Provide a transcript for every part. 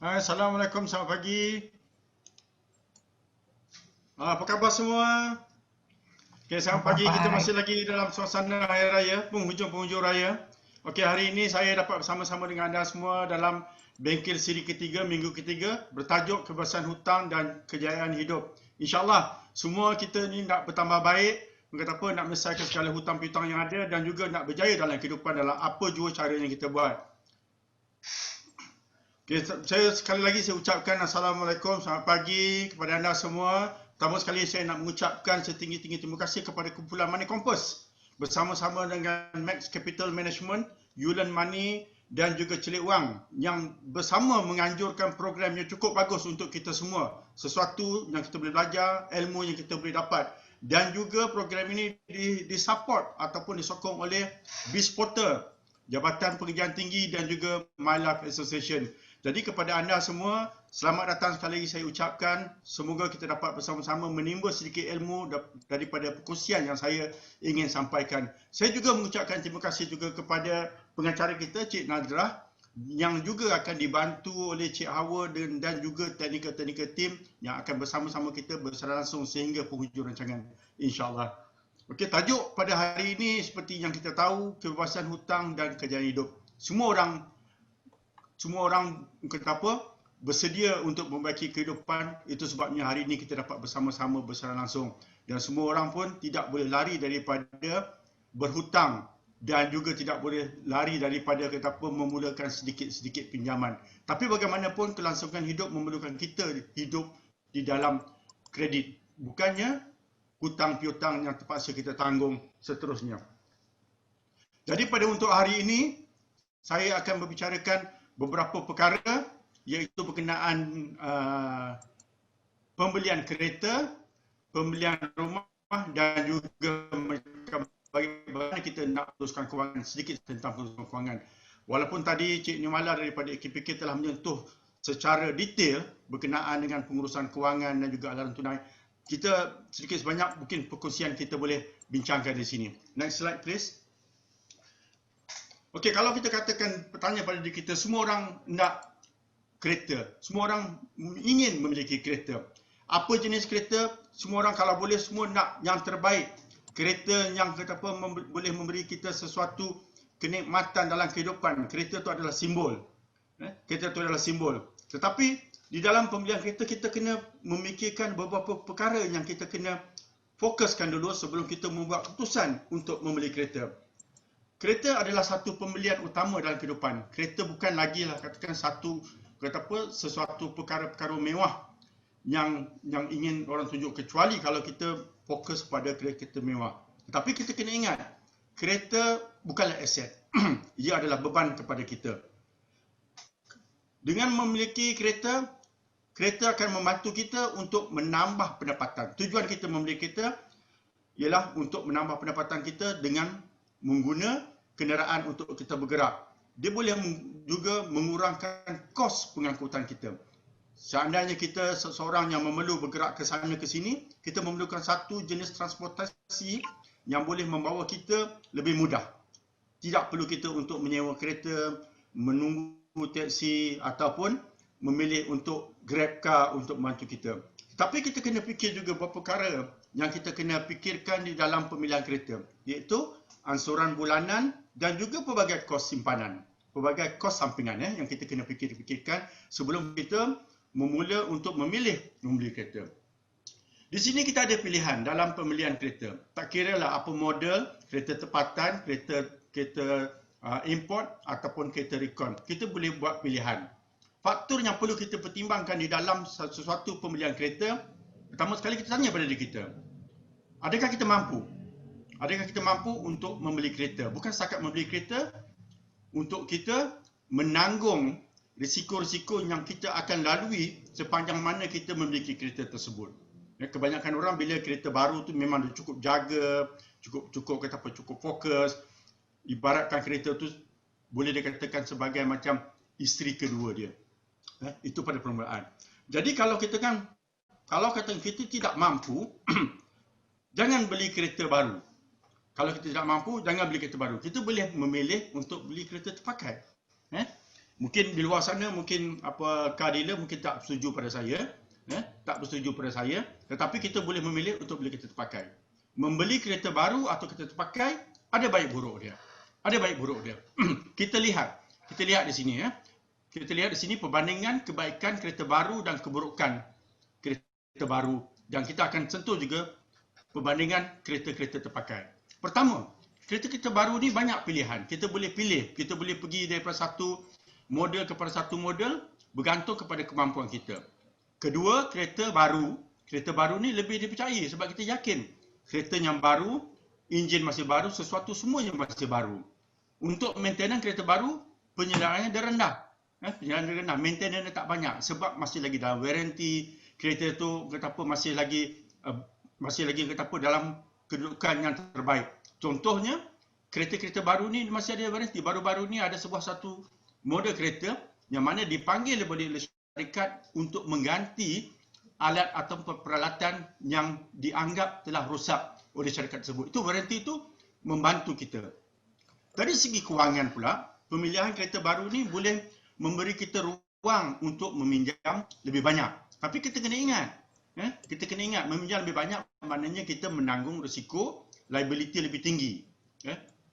Hai, Assalamualaikum, selamat pagi. Apa khabar semua? Okey, selamat pagi. Kita Baik, masih lagi dalam suasana Hari Raya, penghujung-penghujung raya. Okey, hari ini saya dapat bersama-sama dengan anda semua dalam bengkel siri ketiga, minggu ketiga, bertajuk kebebasan hutang dan kejayaan hidup. InsyaAllah, semua kita ni nak bertambah baik, kata apa, nak menyelesaikan segala hutang piutang yang ada dan juga nak berjaya dalam kehidupan dalam apa jua cara yang kita buat. Okay, saya sekali lagi saya ucapkan Assalamualaikum, selamat pagi kepada anda semua. Pertama sekali saya nak mengucapkan setinggi-tinggi terima kasih kepada kumpulan Money Compass bersama-sama dengan Max Capital Management, Yulan Money dan juga Celik Wang yang bersama menganjurkan program yang cukup bagus untuk kita semua. Sesuatu yang kita boleh belajar, ilmu yang kita boleh dapat. Dan juga program ini disupport ataupun disokong oleh Biz Portal, Jabatan Pengajian Tinggi dan juga My Life Association. Jadi kepada anda semua, selamat datang sekali lagi saya ucapkan. Semoga kita dapat bersama-sama menimba sedikit ilmu daripada perkongsian yang saya ingin sampaikan. Saya juga mengucapkan terima kasih juga kepada pengacara kita, Cik Nazrah, yang juga akan dibantu oleh Cik Hawa dan juga teknikal-teknikal tim yang akan bersama-sama kita bersara langsung sehingga penghujung rancangan, insyaAllah. Okey, tajuk pada hari ini seperti yang kita tahu, kebebasan hutang dan kejayaan hidup. Semua orang kata apa, bersedia untuk membaiki kehidupan. Itu sebabnya hari ini kita dapat bersama-sama bersara langsung. Dan semua orang pun tidak boleh lari daripada berhutang dan juga tidak boleh lari daripada kata apa, memulakan sedikit-sedikit pinjaman. Tapi bagaimanapun kelangsungan hidup memerlukan kita hidup di dalam kredit. Bukannya hutang piutang yang terpaksa kita tanggung seterusnya. Jadi pada untuk hari ini, saya akan membicarakan beberapa perkara iaitu berkenaan pembelian kereta, pembelian rumah dan juga bagaimana kita nak uruskan kewangan, sedikit tentang urusan kewangan. Walaupun tadi Cik Nimala daripada AKPK telah menyentuh secara detail berkenaan dengan pengurusan kewangan dan juga aliran tunai, kita sedikit sebanyak mungkin perkongsian kita boleh bincangkan di sini. Next slide please. Okey, kalau kita katakan bertanya pada diri kita, semua orang nak kereta, semua orang ingin memiliki kereta. Apa jenis kereta? Semua orang kalau boleh semua nak yang terbaik. Kereta yang kata apa boleh memberi kita sesuatu kenikmatan dalam kehidupan. Kereta itu adalah simbol. Kereta itu adalah simbol. Tetapi di dalam pembelian kereta kita kena memikirkan beberapa perkara yang kita kena fokuskan dulu sebelum kita membuat keputusan untuk membeli kereta. Kereta adalah satu pembelian utama dalam kehidupan. Kereta bukan lagi lah katakan sesuatu perkara-perkara mewah yang ingin orang tunjuk, kecuali kalau kita fokus pada kereta mewah. Tetapi kita kena ingat, kereta bukanlah aset. Ia adalah beban kepada kita. Dengan memiliki kereta, kereta akan membantu kita untuk menambah pendapatan. Tujuan kita membeli kereta ialah untuk menambah pendapatan kita dengan mengguna kenderaan untuk kita bergerak. Dia boleh juga mengurangkan kos pengangkutan kita. Seandainya kita seseorang yang memerlu bergerak ke sana ke sini, kita memerlukan satu jenis transportasi yang boleh membawa kita lebih mudah. Tidak perlu kita untuk menyewa kereta, menunggu teksi ataupun memilih untuk Grab car untuk membantu kita. Tapi kita kena fikir juga beberapa perkara yang kita kena fikirkan di dalam pemilihan kereta, iaitu ansuran bulanan dan juga pelbagai kos simpanan, pelbagai kos sampingan yang kita kena fikirkan sebelum kita memula untuk memilih membeli kereta. Di sini kita ada pilihan dalam pembelian kereta. Tak kira lah apa model, kereta tempatan, kereta import ataupun kereta recon. Kita boleh buat pilihan. Faktor yang perlu kita pertimbangkan di dalam sesuatu pembelian kereta, pertama sekali kita tanya pada diri kita, adakah kita mampu? Adakah kita mampu untuk membeli kereta? Bukan setakat membeli kereta, untuk kita menanggung risiko-risiko yang kita akan lalui sepanjang mana kita memiliki kereta tersebut. Kebanyakan orang bila kereta baru tu memang dia cukup jaga, cukup fokus. Ibaratkan kereta tu boleh dikatakan sebagai macam isteri kedua dia. Itu pada permulaan. Jadi kalau kita kita tidak mampu, jangan beli kereta baru. Kalau kita tidak mampu, jangan beli kereta baru. Kita boleh memilih untuk beli kereta terpakai. Mungkin di luar sana, mungkin car dealer mungkin tak bersetuju pada saya, tetapi kita boleh memilih untuk beli kereta terpakai. Membeli kereta baru atau kereta terpakai ada baik buruk dia. Kita lihat di sini ya. Kita lihat di sini perbandingan kebaikan kereta baru dan keburukan kereta baru, dan kita akan sentuh juga perbandingan kereta-kereta terpakai. Pertama, kereta-kereta baru ni banyak pilihan. Kita boleh pilih, kita boleh pergi daripada satu model kepada satu model bergantung kepada kemampuan kita. Kedua, kereta baru ni lebih dipercayai sebab kita yakin kereta yang baru, enjin masih baru, sesuatu semuanya masih baru. Untuk maintenance kereta baru, penyelenggaraan dia rendah. Maintenance dia tak banyak sebab masih lagi dalam warranty. Kereta tu masih lagi dalam kedudukan yang terbaik. Contohnya, kereta-kereta baru ni masih ada warranty. Baru-baru ni ada satu model kereta yang mana dipanggil oleh syarikat untuk mengganti alat atau peralatan yang dianggap telah rosak oleh syarikat tersebut. Itu warranty itu membantu kita. Dari segi kewangan pula, pemilihan kereta baru ni boleh memberi kita ruang untuk meminjam lebih banyak. Tapi kita kena ingat, meminjam lebih banyak maknanya kita menanggung risiko liability lebih tinggi.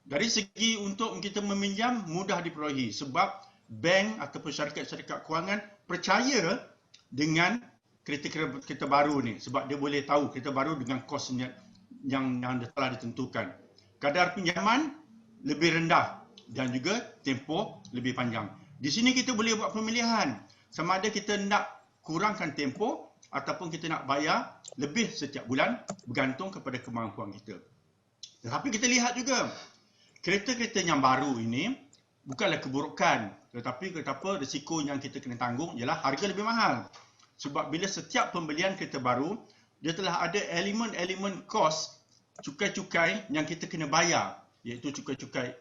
Dari segi untuk kita meminjam mudah diperolehi sebab bank ataupun syarikat-syarikat kewangan percaya dengan kereta baru ni sebab dia boleh tahu kereta baru dengan kos yang telah ditentukan. Kadar pinjaman lebih rendah dan juga tempoh lebih panjang. Di sini kita boleh buat pemilihan sama ada kita nak kurangkan tempoh ataupun kita nak bayar lebih setiap bulan bergantung kepada kemampuan kita. Tetapi kita lihat juga kereta-kereta yang baru ini bukanlah keburukan, tetapi risiko yang kita kena tanggung ialah harga lebih mahal. Sebab bila setiap pembelian kereta baru, dia telah ada elemen-elemen kos, cukai-cukai yang kita kena bayar, iaitu cukai-cukai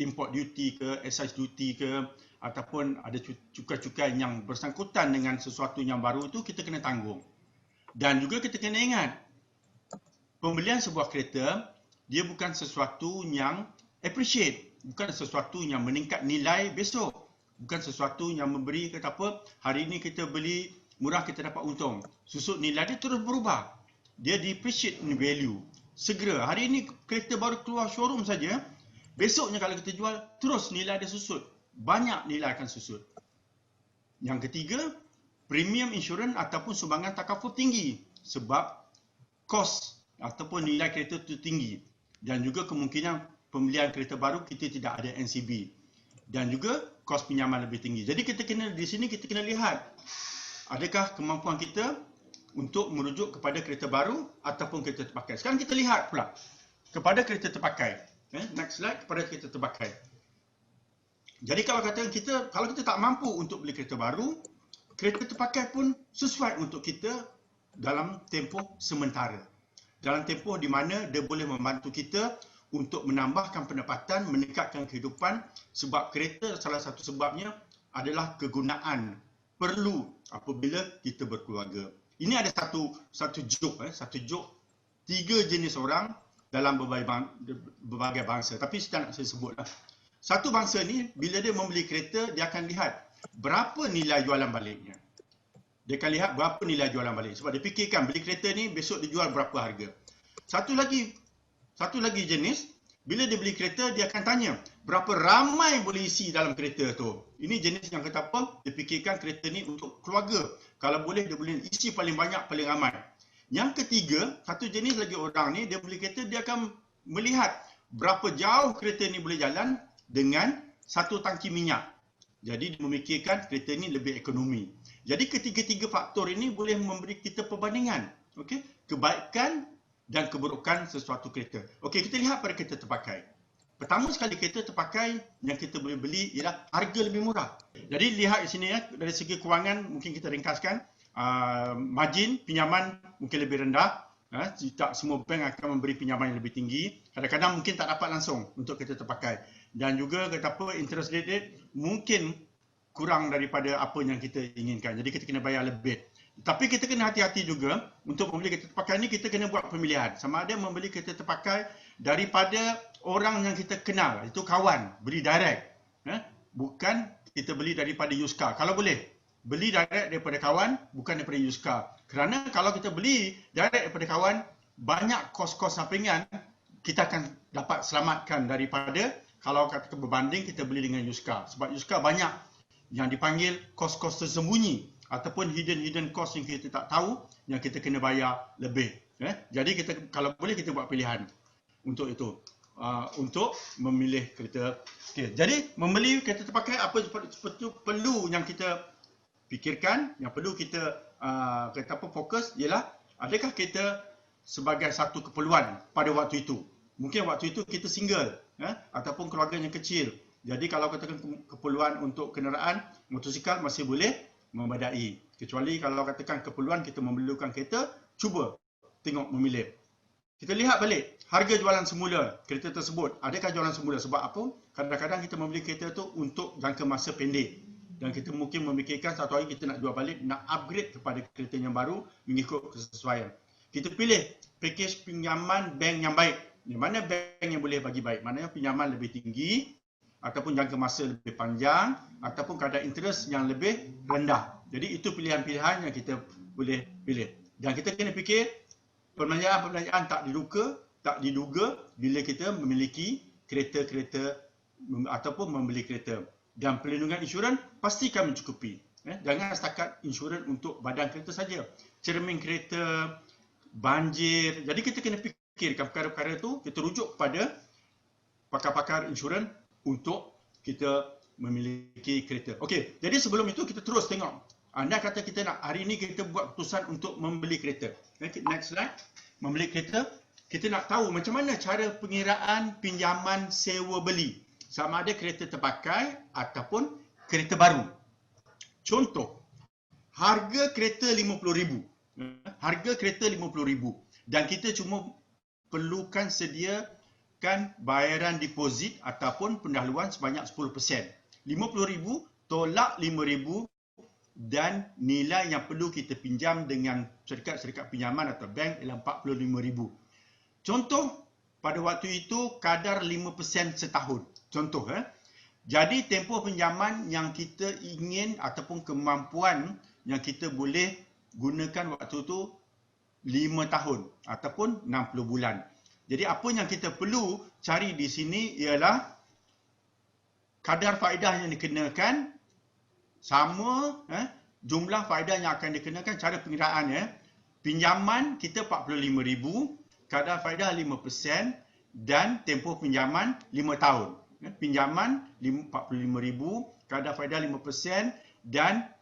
import duty ke, excise duty ke, ataupun ada cukai-cukai yang bersangkutan dengan sesuatu yang baru itu kita kena tanggung. Dan juga kita kena ingat, pembelian sebuah kereta, dia bukan sesuatu yang appreciate, bukan sesuatu yang meningkat nilai besok. Bukan sesuatu yang memberi hari ini kita beli murah kita dapat untung. Susut nilai dia terus berubah. Dia depreciate in value. Segera, hari ini kereta baru keluar showroom saja, besoknya kalau kita jual, terus nilai dia susut. Banyak nilai akan susut. Yang ketiga, premium insurans ataupun sumbangan takaful tinggi. Sebab kos ataupun nilai kereta itu tinggi. Dan juga kemungkinan pembelian kereta baru kita tidak ada NCB. Dan juga kos pinjaman lebih tinggi. Jadi di sini kita kena lihat adakah kemampuan kita untuk merujuk kepada kereta baru ataupun kereta terpakai. Sekarang kita lihat pula kepada kereta terpakai. Next slide, kepada kereta terpakai. Jadi kalau kita tak mampu untuk beli kereta baru, kereta terpakai pun sesuai untuk kita dalam tempoh sementara. Dalam tempoh di mana dia boleh membantu kita untuk menambahkan pendapatan, meningkatkan kehidupan sebab kereta salah satu sebabnya adalah kegunaan perlu apabila kita berkeluarga. Ini ada satu joke, 3 jenis orang dalam berbagai bangsa, tapi saya nak sebutlah. Satu bangsa ni bila dia membeli kereta, dia akan lihat berapa nilai jualan baliknya. Dia akan lihat berapa nilai jualan balik sebab dia fikirkan beli kereta ni besok dijual berapa harga. Satu lagi jenis, bila dia beli kereta, dia akan tanya berapa ramai boleh isi dalam kereta tu. Ini jenis yang kata apa? Dia fikirkan kereta ni untuk keluarga. Kalau boleh, dia boleh isi paling banyak, paling ramai. Yang ketiga, satu jenis lagi orang ni, dia beli kereta, dia akan melihat berapa jauh kereta ni boleh jalan dengan satu tangki minyak. Jadi, dia memikirkan kereta ni lebih ekonomi. Jadi, ketiga-tiga faktor ini boleh memberi kita perbandingan. Okey, kebaikan dan keburukan sesuatu kereta. Okey, kita lihat pada kereta terpakai. Pertama sekali kereta terpakai yang kita boleh beli ialah harga lebih murah. Jadi lihat di sini ya, dari segi kewangan mungkin kita ringkaskan, margin pinjaman mungkin lebih rendah. Tak semua bank akan memberi pinjaman yang lebih tinggi. Kadang-kadang mungkin tak dapat langsung untuk kereta terpakai. Dan juga interest rate mungkin kurang daripada apa yang kita inginkan. Jadi kita kena bayar lebih. Tapi kita kena hati-hati juga untuk membeli kereta terpakai ni, kita kena buat pemilihan. Sama ada membeli kereta terpakai daripada orang yang kita kenal, itu kawan, beli direct. bukan kita beli daripada used car. Kalau boleh, beli direct daripada kawan, bukan daripada used car. Kerana kalau kita beli direct daripada kawan, banyak kos-kos sampingan kita akan dapat selamatkan daripada kalau kata berbanding kita beli dengan used car. Sebab used car banyak yang dipanggil kos-kos tersembunyi ataupun hidden cost yang kita tak tahu yang kita kena bayar lebih. Jadi kita kalau boleh kita buat pilihan untuk itu. Untuk memilih kereta. Okay. Jadi membeli kereta terpakai apa perlu yang kita fikirkan, yang perlu kita fokus ialah adakah kita sebagai satu keperluan pada waktu itu. Mungkin waktu itu kita single ataupun keluarga yang kecil. Jadi kalau katakan keperluan untuk kenderaan motosikal masih boleh memadai. Kecuali kalau katakan keperluan kita memerlukan kereta, cuba tengok memilih. Kita lihat balik harga jualan semula kereta tersebut. Adakah jualan semula? Sebab apa? Kadang-kadang kita membeli kereta tu untuk jangka masa pendek. Dan kita mungkin memikirkan satu hari kita nak jual balik, nak upgrade kepada kereta yang baru mengikut kesesuaian. Kita pilih package pinjaman bank yang baik. Di mana bank yang boleh bagi baik? Maknanya pinjaman lebih tinggi ataupun jangka masa lebih panjang ataupun kadar interest yang lebih rendah. Jadi itu pilihan-pilihan yang kita boleh pilih. Dan kita kena fikir perbelanjaan tak diduga bila kita memiliki kereta-kereta ataupun membeli kereta. Dan perlindungan insurans pastikan mencukupi. Jangan setakat insurans untuk badan kereta saja. Cermin kereta, banjir. Jadi kita kena fikirkan perkara-perkara itu, kita rujuk kepada pakar-pakar insurans untuk kita memiliki kereta. Okey, jadi sebelum itu kita terus tengok. Anda kata kita nak hari ini kita buat keputusan untuk membeli kereta. Next slide. Membeli kereta, kita nak tahu macam mana cara pengiraan pinjaman sewa beli. Sama ada kereta terpakai ataupun kereta baru. Contoh, harga kereta RM50,000. Harga kereta RM50,000. Dan kita cuma perlukan sediakan bayaran deposit ataupun pendahuluan sebanyak 10%. RM50,000 tolak RM5,000 dan nilai yang perlu kita pinjam dengan syarikat-syarikat pinjaman atau bank ialah RM45,000. Contoh, pada waktu itu kadar 5% setahun. Contoh, jadi tempoh pinjaman yang kita ingin ataupun kemampuan yang kita boleh gunakan waktu itu 5 tahun ataupun 60 bulan. Jadi apa yang kita perlu cari di sini ialah kadar faedah yang dikenakan sama jumlah faedah yang akan dikenakan, cara pengiraan. Pinjaman kita RM45,000, kadar faedah 5% dan tempoh pinjaman 5 tahun. Pinjaman RM45,000, kadar faedah 5% dan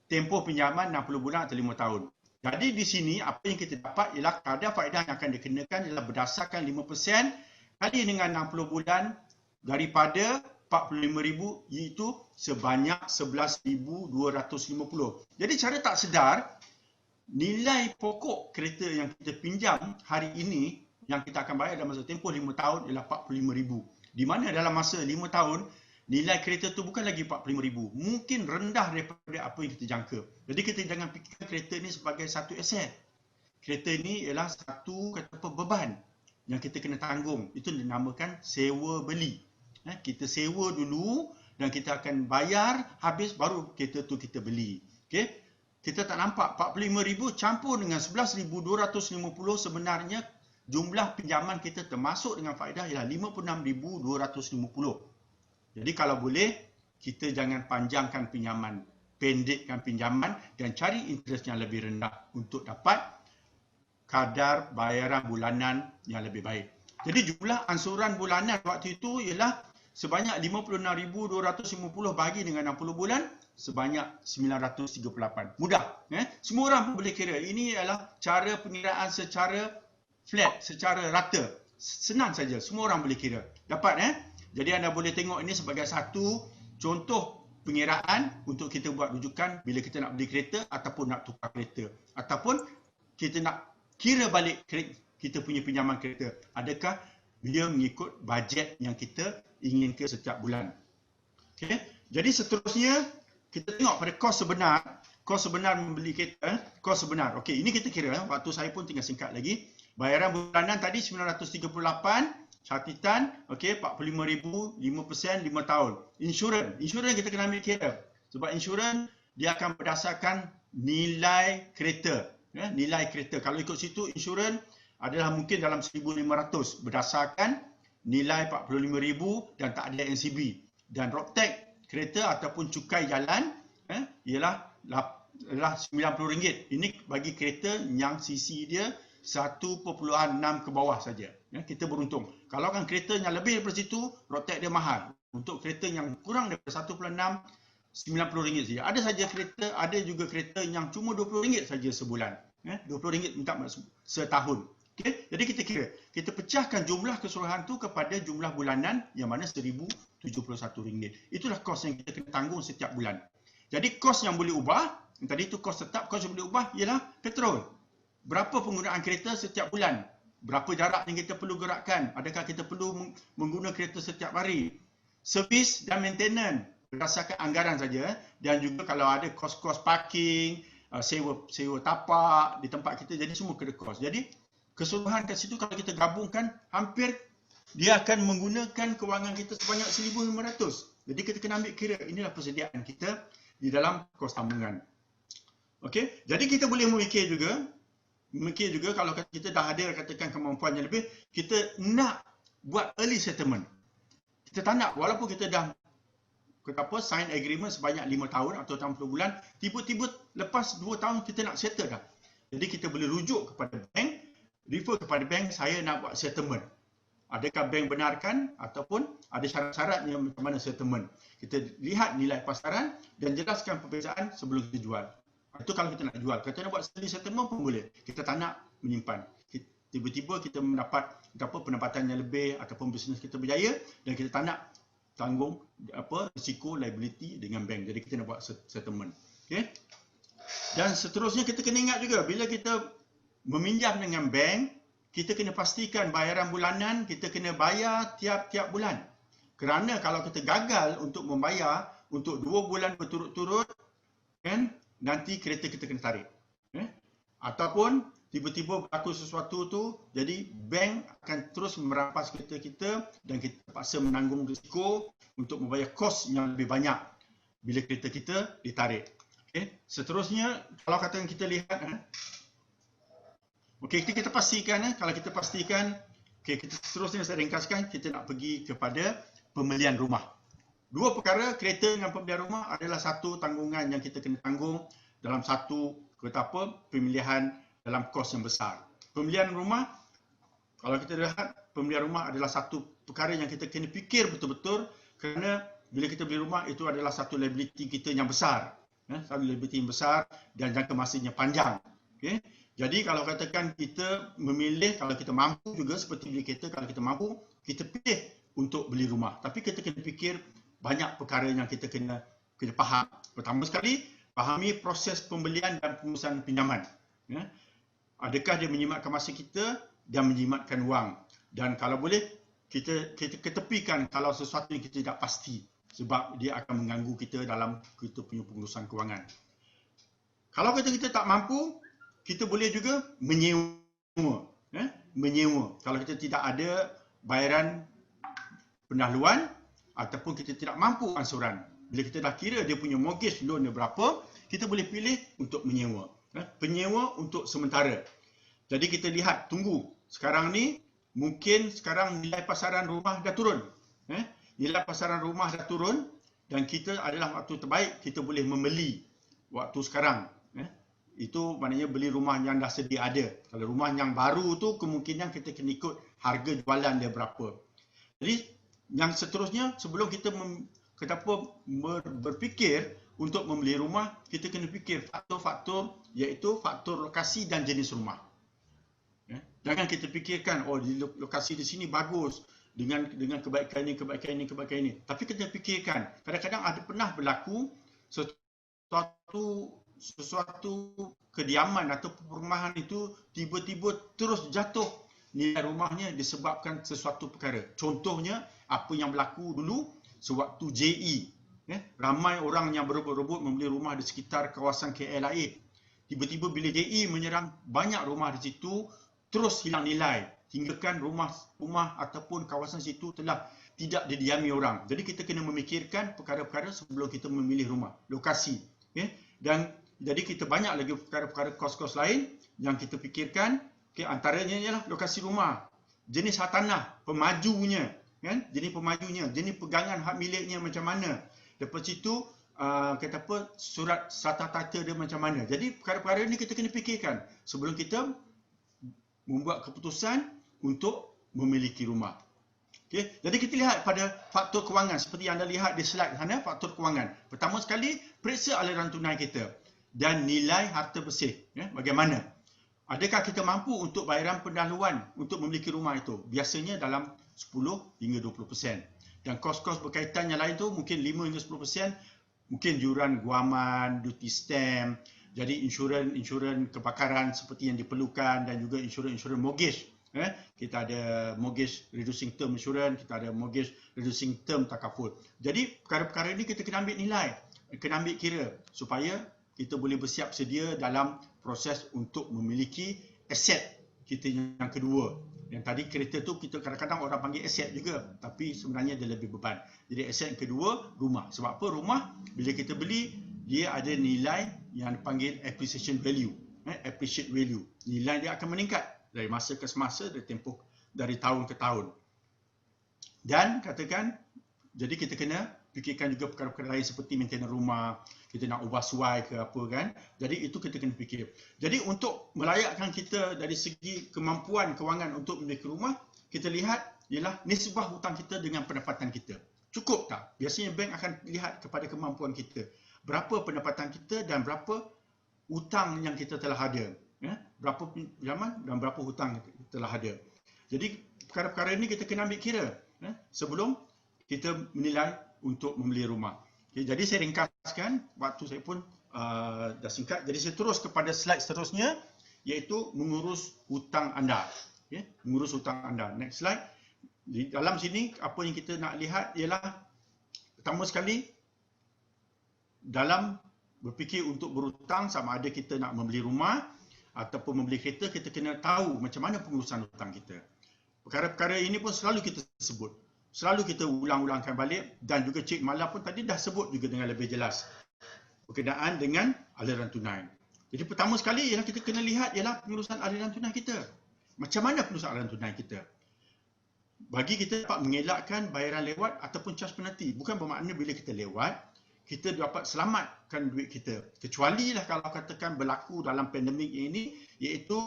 tempoh pinjaman 60 bulan atau 5 tahun. Jadi di sini apa yang kita dapat ialah kadar faedah yang akan dikenakan ialah berdasarkan 5% kali dengan 60 bulan daripada RM45,000 iaitu sebanyak RM11,250. Jadi cara tak sedar, nilai pokok kereta yang kita pinjam hari ini yang kita akan bayar dalam masa tempoh 5 tahun ialah RM45,000. Di mana dalam masa 5 tahun, nilai kereta tu bukan lagi RM45,000. Mungkin rendah daripada apa yang kita jangka. Jadi kita jangan fikirkan kereta ini sebagai satu aset. Kereta ini ialah satu beban yang kita kena tanggung. Itu dinamakan sewa beli. Kita sewa dulu dan kita akan bayar habis baru kereta tu kita beli. Okey. Kita tak nampak RM45,000 campur dengan RM11,250 sebenarnya jumlah pinjaman kita termasuk dengan faedah ialah RM56,250. Jadi kalau boleh kita jangan panjangkan pinjaman, pendekkan pinjaman dan cari interest yang lebih rendah untuk dapat kadar bayaran bulanan yang lebih baik. Jadi jumlah ansuran bulanan waktu itu ialah sebanyak RM56,250 bagi dengan 60 bulan sebanyak RM938. Mudah. Semua orang boleh kira. Ini adalah cara pengiraan secara flat, secara rata. Senang saja. Semua orang boleh kira. Dapat? Jadi anda boleh tengok ini sebagai satu contoh pengiraan untuk kita buat rujukan bila kita nak beli kereta ataupun nak tukar kereta. Ataupun kita nak kira balik kita punya pinjaman kereta. Adakah dia mengikut bajet yang kita inginkan setiap bulan. Okay. Jadi seterusnya, kita tengok pada kos sebenar. Kos sebenar membeli kereta. Kos sebenar. Okey, ini kita kira. Waktu saya pun tinggal singkat lagi. Bayaran bulanan tadi RM938 Capitan, okey, 45,000, 5%, 5 tahun. Insurans kita kena ambil kira. Sebab insurans dia akan berdasarkan nilai kereta. Ya, nilai kereta. Kalau ikut situ, insurans adalah mungkin dalam 1,500 berdasarkan nilai 45,000 dan tak ada NCB. Dan road tax kereta ataupun cukai jalan ialah RM90. Ini bagi kereta yang CC dia 1.6 ke bawah saja. Ya, kita beruntung. Kalau kan kereta yang lebih daripada situ, road tax dia mahal. Untuk kereta yang kurang daripada 1.6, RM90 saja. Ada juga kereta yang cuma RM20 saja sebulan. Ya, RM20 minta setahun. Okay? Jadi kita kira, kita pecahkan jumlah keseluruhan tu kepada jumlah bulanan yang mana RM1,071. Itulah kos yang kita kena tanggung setiap bulan. Jadi kos yang boleh ubah, tadi itu kos tetap, kos yang boleh ubah ialah petrol. Berapa penggunaan kereta setiap bulan? Berapa jarak yang kita perlu gerakkan? Adakah kita perlu menggunakan kereta setiap hari? Servis dan maintenance berdasarkan anggaran saja, dan juga kalau ada kos-kos parking, sewa tapak di tempat kita, jadi semua kena kos. Jadi keseluruhan kat situ kalau kita gabungkan, hampir dia akan menggunakan kewangan kita sebanyak 1,500. Jadi kita kena ambil kira, inilah persediaan kita di dalam kos tambungan. Okey, jadi kita boleh memikir juga kalau kita dah ada katakan kemampuan yang lebih, kita nak buat early settlement. Kita tak nak, walaupun kita dah sign agreement sebanyak 5 tahun atau 60 bulan, tiba-tiba lepas 2 tahun kita nak settle dah. Jadi kita boleh rujuk kepada bank, refer kepada bank, saya nak buat settlement. Adakah bank benarkan ataupun ada syarat-syaratnya macam mana settlement. Kita lihat nilai pasaran dan jelaskan perbezaan sebelum kita jual. Itu kalau kita nak jual. Kalau kita nak buat early settlement pun boleh. Kita tak nak menyimpan. Tiba-tiba kita mendapat pendapatan yang lebih ataupun bisnes kita berjaya dan kita tak nak tanggung risiko liability dengan bank. Jadi kita nak buat settlement. Okay? Dan seterusnya kita kena ingat juga bila kita meminjam dengan bank, kita kena pastikan bayaran bulanan kita kena bayar tiap-tiap bulan. Kerana kalau kita gagal untuk membayar untuk 2 bulan berturut-turut, kan, nanti kereta kita kena tarik. Ataupun tiba-tiba berlaku sesuatu tu, jadi bank akan terus merampas kereta kita dan kita terpaksa menanggung risiko untuk membayar kos yang lebih banyak bila kereta kita ditarik. Okay. Seterusnya, kalau katakan kita lihat, okey, kita pastikan, kalau kita pastikan, okey, kita seterusnya saya ringkaskan, kita nak pergi kepada pembelian rumah. Dua perkara, kereta dengan pembelian rumah adalah satu tanggungan yang kita kena tanggung dalam satu pemilihan dalam kos yang besar. Pembelian rumah, kalau kita lihat, pembelian rumah adalah satu perkara yang kita kena fikir betul-betul kerana bila kita beli rumah itu adalah satu liability kita yang besar. Satu liability yang besar dan jangka masanya panjang. Okay? Jadi kalau katakan kita memilih, kalau kita mampu juga seperti beli kereta, kalau kita mampu, kita pilih untuk beli rumah. Tapi kita kena fikir banyak perkara yang kita kena faham. Pertama sekali, fahami proses pembelian dan pengurusan pinjaman. Adakah dia menjimatkan masa kita dan menjimatkan wang. Dan kalau boleh, kita ketepikan kalau sesuatu yang kita tidak pasti. Sebab dia akan mengganggu kita dalam kita punya pengurusan kewangan. Kalau kita tak mampu, kita boleh juga menyewa. Menyewa. Kalau kita tidak ada bayaran pendahuluan ataupun kita tidak mampu ansuran. Bila kita dah kira dia punya mortgage loan dia berapa, kita boleh pilih untuk menyewa. Penyewa untuk sementara. Jadi kita lihat, tunggu. Sekarang ni, mungkin sekarang nilai pasaran rumah dah turun. Nilai pasaran rumah dah turun dan kita adalah waktu terbaik kita boleh membeli waktu sekarang. Itu maknanya beli rumah yang dah sedia ada. Kalau rumah yang baru tu kemungkinan kita kena ikut harga jualan dia berapa. Jadi yang seterusnya sebelum kita berfikir untuk membeli rumah, kita kena fikir faktor-faktor iaitu faktor lokasi dan jenis rumah. Jangan kita fikirkan di lokasi di sini bagus dengan kebaikan ini. Tapi kita fikirkan kadang-kadang ada pernah berlaku sesuatu kediaman atau perumahan itu tiba-tiba terus jatuh nilai rumahnya disebabkan sesuatu perkara. Contohnya apa yang berlaku dulu sewaktu JE. Ramai orang yang berebut-rebut membeli rumah di sekitar kawasan KL. Tiba-tiba bila JE menyerang banyak rumah di situ terus hilang nilai. tinggalkan rumah ataupun kawasan situ telah tidak didiami orang. Jadi kita kena memikirkan perkara-perkara sebelum kita memilih rumah, lokasi. Okay? Dan jadi kita banyak lagi perkara-perkara kos-kos lain yang kita fikirkan. Okay, antaranya ialah lokasi rumah, jenis hak tanah, pemajunya, kan? Jenis pemajunya, jenis pegangan hak miliknya macam mana. Lepas itu kata apa, surat strata tata dia macam mana. Jadi perkara-perkara ini kita kena fikirkan sebelum kita membuat keputusan untuk memiliki rumah. Okay. Jadi kita lihat pada faktor kewangan seperti yang anda lihat di slide sana, faktor kewangan. Pertama sekali, periksa aliran tunai kita dan nilai harta bersih. Ya, bagaimana? Adakah kita mampu untuk bayaran pendahuluan untuk memiliki rumah itu? Biasanya dalam 10 hingga 20%. Dan kos-kos berkaitan yang lain tu mungkin 5 hingga 10%. Mungkin yuran guaman, duty stamp, jadi insurans kebakaran seperti yang diperlukan dan juga insurans mortgage. Kita ada mortgage reducing term insurance, kita ada mortgage reducing term takaful. Jadi perkara-perkara ini kita kena ambil nilai, kena ambil kira supaya kita boleh bersiap sedia dalam proses untuk memiliki aset kita yang kedua. Yang tadi kereta tu kita kadang-kadang orang panggil aset juga, tapi sebenarnya dia lebih beban. Jadi aset yang kedua, rumah. Sebab apa? Rumah bila kita beli, dia ada nilai yang dipanggil appreciation value. Appreciate value. Nilai dia akan meningkat dari masa ke semasa, dari tahun ke tahun. Dan katakan, jadi kita kena fikirkan juga perkara-perkara lain seperti maintenance rumah, kita nak ubah suai ke apa kan. Jadi itu kita kena fikir. Jadi untuk melayakkan kita dari segi kemampuan kewangan untuk memiliki rumah, kita lihat ialah nisbah hutang kita dengan pendapatan kita. Cukup tak? Biasanya bank akan lihat kepada kemampuan kita. Berapa pendapatan kita dan berapa hutang yang kita telah ada. Ya? Berapa pinjaman dan berapa hutang kita telah ada. Jadi perkara-perkara ini kita kena ambil kira sebelum kita menilai untuk membeli rumah. Okay, jadi saya ringkaskan, waktu saya pun dah singkat. Jadi saya terus kepada slide seterusnya, iaitu mengurus hutang anda. Okay, mengurus hutang anda. Next slide. Di dalam sini, apa yang kita nak lihat ialah, pertama sekali, dalam berfikir untuk berhutang, sama ada kita nak membeli rumah ataupun membeli kereta, kita kena tahu macam mana pengurusan hutang kita. Perkara-perkara ini pun selalu kita sebut. Selalu kita ulang-ulangkan balik, dan juga Cik Mala pun tadi dah sebut juga dengan lebih jelas berkenaan dengan aliran tunai. Jadi pertama sekali yang kita kena lihat ialah pengurusan aliran tunai kita. Macam mana pengurusan aliran tunai kita? Bagi kita dapat mengelakkan bayaran lewat ataupun charge penalti. Bukan bermakna bila kita lewat, kita dapat selamatkan duit kita. Kecuali lah kalau katakan berlaku dalam pandemik ini, iaitu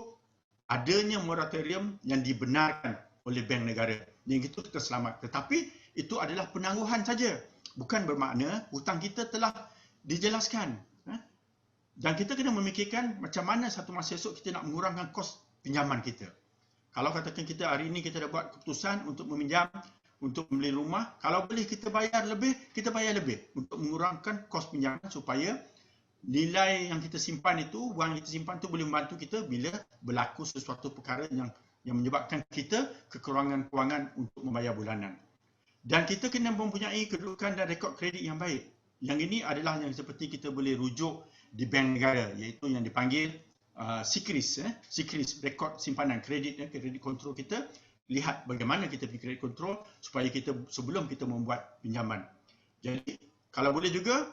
adanya moratorium yang dibenarkan oleh bank negara. Yang itu kita selamat. Tetapi itu adalah penangguhan saja. Bukan bermakna hutang kita telah dijelaskan. Dan kita kena memikirkan macam mana satu masa esok kita nak mengurangkan kos pinjaman kita. Kalau katakan kita hari ini kita dah buat keputusan untuk meminjam, untuk membeli rumah, kalau boleh kita bayar lebih, kita bayar lebih. Untuk mengurangkan kos pinjaman supaya nilai yang kita simpan itu, wang yang kita simpan itu boleh membantu kita bila berlaku sesuatu perkara yang menyebabkan kita kekurangan kewangan untuk membayar bulanan. Dan kita kena mempunyai kedudukan dan rekod kredit yang baik. Yang ini adalah yang seperti kita boleh rujuk di bank negara, iaitu yang dipanggil SIKRIS, rekod simpanan kredit, kredit kontrol kita. Lihat bagaimana kita pergi kredit kontrol supaya kita sebelum kita membuat pinjaman. Jadi kalau boleh juga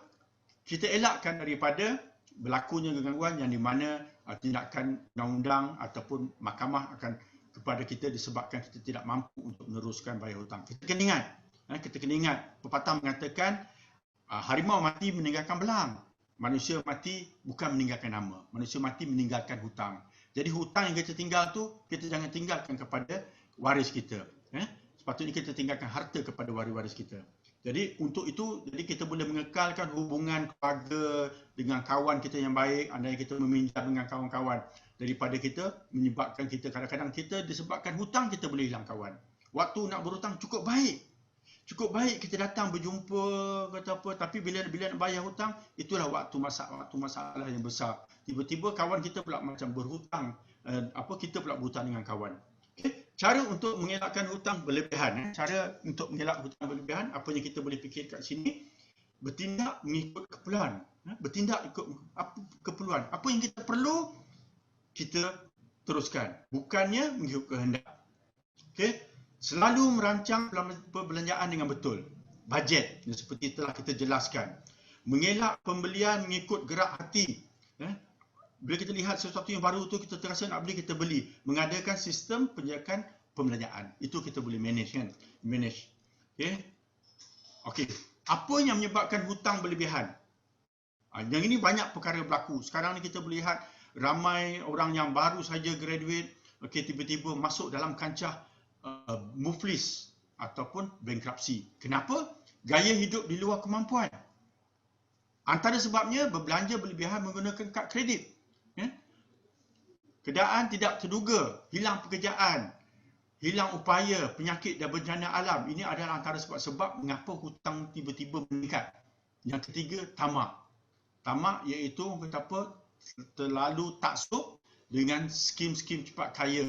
kita elakkan daripada berlakunya gangguan yang di mana tindakan undang-undang ataupun mahkamah akan kepada kita disebabkan kita tidak mampu untuk meneruskan bayar hutang. Kita kena ingat, pepatah mengatakan harimau mati meninggalkan belang. Manusia mati bukan meninggalkan nama. Manusia mati meninggalkan hutang. Jadi hutang yang kita tinggal tu, kita jangan tinggalkan kepada waris kita. Sepatutnya kita tinggalkan harta kepada waris-waris kita. Jadi untuk itu, jadi kita boleh mengekalkan hubungan keluarga dengan kawan kita yang baik, andai kita meminjam dengan kawan-kawan, daripada kita menyebabkan kita kadang-kadang kita disebabkan hutang kita boleh hilang kawan. Waktu nak berhutang cukup baik. Cukup baik kita datang berjumpa kata apa, tapi bila nak bayar hutang, itulah waktu masalah yang besar. Tiba-tiba kawan kita pula macam berhutang, kita pula berhutang dengan kawan. Okay. Cara untuk mengelakkan hutang berlebihan, cara untuk mengelak hutang berlebihan, apa yang kita boleh fikir kat sini, bertindak mengikut keperluan. Bertindak ikut keperluan. Apa yang kita perlu, kita teruskan. Bukannya mengikut kehendak. Okey, selalu merancang perbelanjaan dengan betul. Bajet seperti telah kita jelaskan. Mengelak pembelian mengikut gerak hati. Bila kita lihat sesuatu yang baru tu kita terasa nak beli, kita beli. Mengadakan sistem penjagaan pembelanjaan. Itu kita boleh manage kan? Manage. Okey. Apa yang menyebabkan hutang berlebihan? Yang ini banyak perkara berlaku. Sekarang ni kita boleh lihat ramai orang yang baru saja graduate, tiba-tiba masuk dalam kancah muflis ataupun bankruptcy. Kenapa? Gaya hidup di luar kemampuan. Antara sebabnya berbelanja berlebihan menggunakan kad kredit. Keadaan tidak terduga, hilang pekerjaan, hilang upaya, penyakit dan bencana alam. Ini adalah antara sebab-sebab mengapa hutang tiba-tiba meningkat. Yang ketiga, tamak. Tamak iaitu terlalu taksub dengan skim-skim cepat kaya,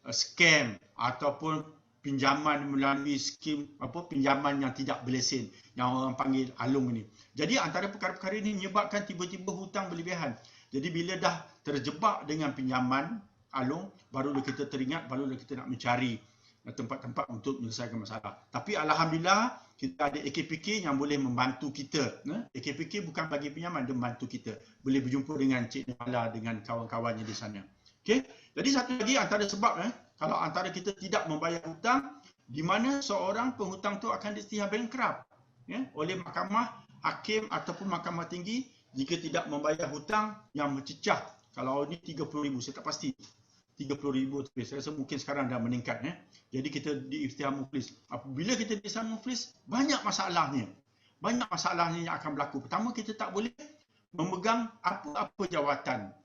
scam ataupun pinjaman melalui skim pinjaman yang tidak berlesen, yang orang panggil alung ini. Jadi antara perkara-perkara ini menyebabkan tiba-tiba hutang berlebihan. Jadi bila dah terjebak dengan pinjaman alung, barulah kita teringat, barulah kita nak mencari tempat-tempat untuk menyelesaikan masalah. Tapi alhamdulillah kita ada AKPK yang boleh membantu kita. AKPK bukan bagi pinjaman, dia membantu kita. Boleh berjumpa dengan Cik Nirmala dengan kawan-kawannya di sana. Okey. Jadi satu lagi antara sebab kalau antara kita tidak membayar hutang, di mana seorang penghutang tu akan diisytihar bankrupt oleh mahkamah, hakim ataupun mahkamah tinggi jika tidak membayar hutang yang mencecah. Kalau ni 30,000, saya tak pasti. 30,000 tapi saya rasa mungkin sekarang dah meningkat. Jadi kita diisytihar muflis. Apabila kita diisytihar muflis, banyak masalahnya. Banyak masalahnya yang akan berlaku. Pertama, kita tak boleh memegang apa-apa jawatan.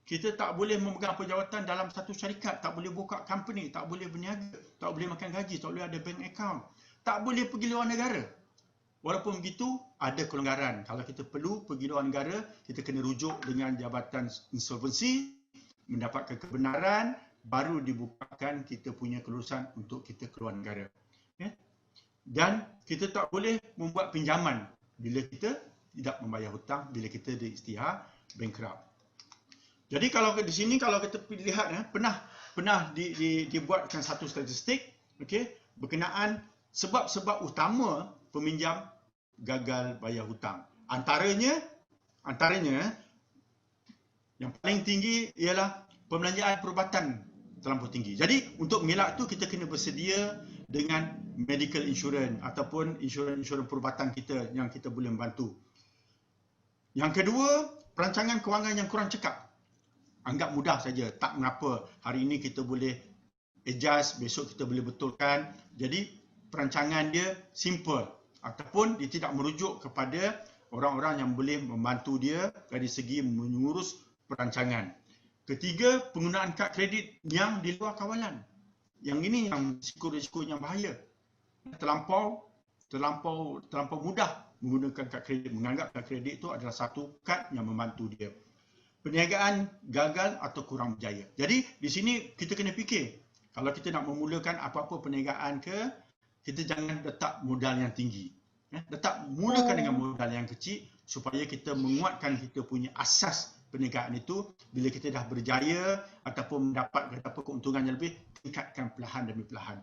Kita tak boleh memegang apa jawatan dalam satu syarikat, tak boleh buka company, tak boleh berniaga, tak boleh makan gaji, tak boleh ada bank account, tak boleh pergi luar negara. Walaupun begitu, ada kelonggaran. Kalau kita perlu pergi luar negara, kita kena rujuk dengan jabatan insolvensi, mendapatkan kebenaran, baru dibukakan kita punya kelulusan untuk kita keluar negara. Dan kita tak boleh membuat pinjaman bila kita tidak membayar hutang, bila kita diisytihar bankrupt. Jadi kalau di sini kalau kita lihat pernah dibuatkan satu statistik berkenaan sebab-sebab utama peminjam gagal bayar hutang. Antaranya yang paling tinggi ialah pembelanjaan perubatan terlampau tinggi. Jadi untuk mengelak itu kita kena bersedia dengan medical insurance ataupun insurans perubatan kita yang kita boleh membantu. Yang kedua, perancangan kewangan yang kurang cekap. Anggap mudah saja, tak mengapa. Hari ini kita boleh adjust, besok kita boleh betulkan. Jadi perancangan dia simple ataupun dia tidak merujuk kepada orang-orang yang boleh membantu dia dari segi mengurus perancangan. Ketiga, penggunaan kad kredit yang di luar kawalan. Yang ini yang risiko-risiko yang bahaya. Terlampau mudah menggunakan kad kredit, menganggap kad kredit itu adalah satu kad yang membantu dia. Perniagaan gagal atau kurang berjaya. Jadi di sini kita kena fikir, kalau kita nak memulakan apa-apa perniagaan kita jangan letak modal yang tinggi. Mulakan dengan modal yang kecil supaya kita menguatkan kita punya asas perniagaan itu. Bila kita dah berjaya ataupun mendapat keuntungan yang lebih, tingkatkan perlahan demi perlahan.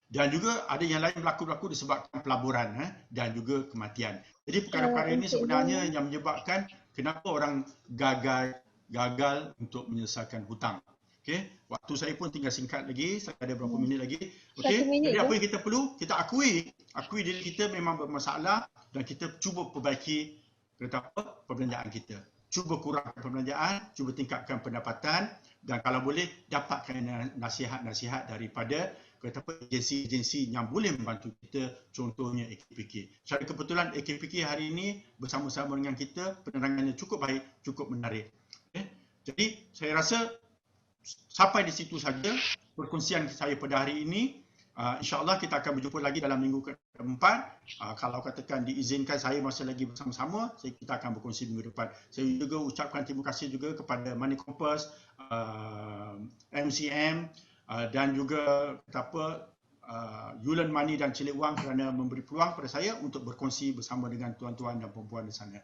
Dan juga ada yang lain berlaku disebabkan pelaburan dan juga kematian. Jadi perkara-perkara ini sebenarnya yang menyebabkan kenapa orang gagal untuk menyelesaikan hutang. Waktu saya pun tinggal singkat lagi, saya ada berapa minit lagi. Jadi apa yang kita perlu, kita akui diri kita memang bermasalah dan kita cuba perbaiki perbelanjaan kita. Cuba kurangkan perbelanjaan, cuba tingkatkan pendapatan dan kalau boleh dapatkan nasihat-nasihat daripada agensi-agensi yang boleh membantu kita, contohnya AKPK. Secara kebetulan AKPK hari ini bersama-sama dengan kita, penerangannya cukup baik, cukup menarik. Jadi saya rasa sampai di situ saja perkongsian saya pada hari ini. InsyaAllah kita akan berjumpa lagi dalam minggu keempat. Kalau katakan diizinkan saya masih lagi bersama-sama, kita akan berkongsi minggu depan. Saya juga ucapkan terima kasih juga kepada Money Compass, MCM dan juga Yulan Money dan Cilik Wang kerana memberi peluang kepada saya untuk berkongsi bersama dengan tuan-tuan dan puan-puan di sana.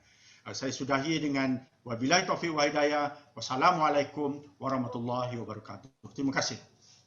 Saya sudahi dengan wabillahi taufiq wa hidayah. Wassalamualaikum warahmatullahi wabarakatuh. Terima kasih.